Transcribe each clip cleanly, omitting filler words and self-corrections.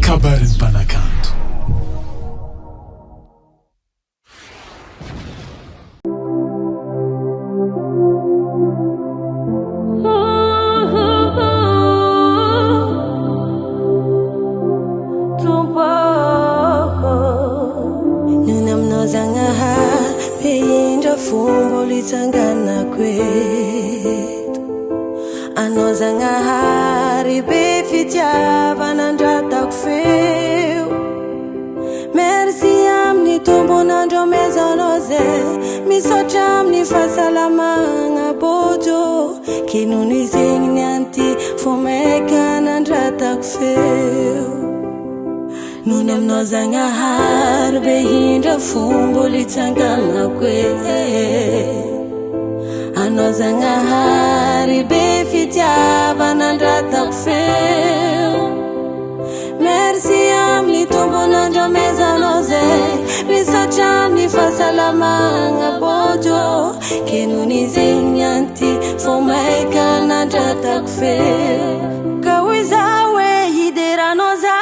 kabarin'ny mpanakanto. Litsanganako eto anao zagnahary be fitiavana andratako feo. Merci amin'ny tombonandro amezanao zay misaotra amin'ny fahasalamagna bojo ke noho izegny ny anty fo maika nandratako feo. Nony aminao zagnahary be hindra fombo litsanganako anao zagnahary be fitiavana andratako feo. Merci amin'ny tombonandro amezanao zay misaotra amin'ny fahasalamagna bojo ke noho izegny anty fo maika nandratako feo. Ka hoy zaho hoe hideranao za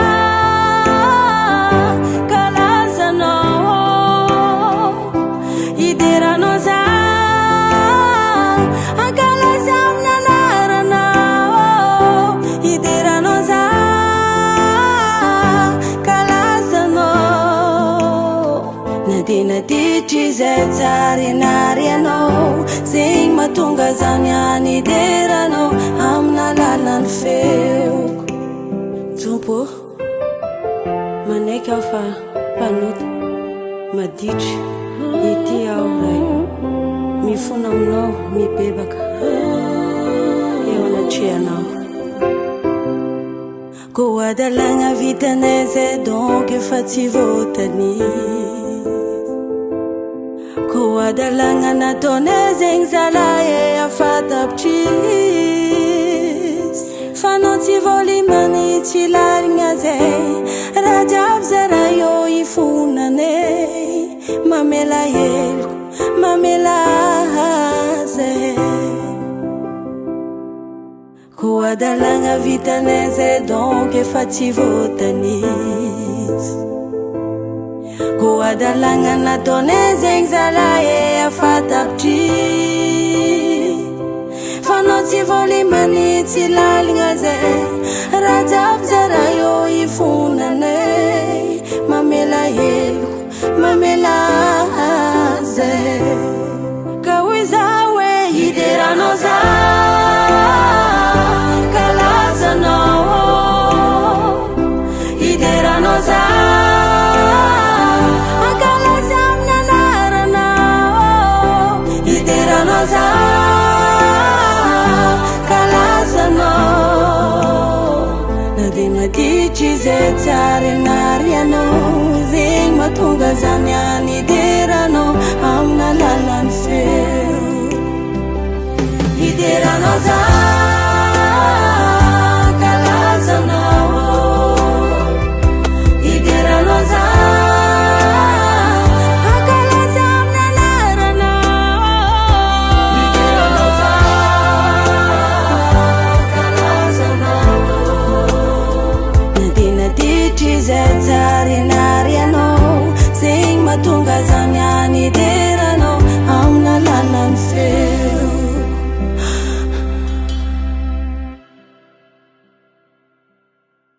ditry zay tsary nary anao zegny mahatonga zany anideranao amina lalany feoko. Jompo manaiky aho fa mpanota maditry ity aho ray mifona aminao mibebaka eo anatrehanao. Ko adalagna vitanay zay donc efa tsy votany. Ko adalagna nataonay zegny zalahy afatapitrisy fa anao tsy volimany tsy larigna zay raha jiaby zara io ifonanay mamela heloko mamela zay. Ko adalagna vitanay zay donc efa tsy votanisy. Ko adalagna nataonay zegny zalahy afatapitrisy fa anao tsy volimany tsy laligna zay raha jiaby zara io ifonanay mamela heloko mamela zay. Ka hoy zaho hoe hideranao za kalazanao hideranao za maditry zay tsary nary anao zegny mahatonga zany anideranao amina lalany feo. Hideranao za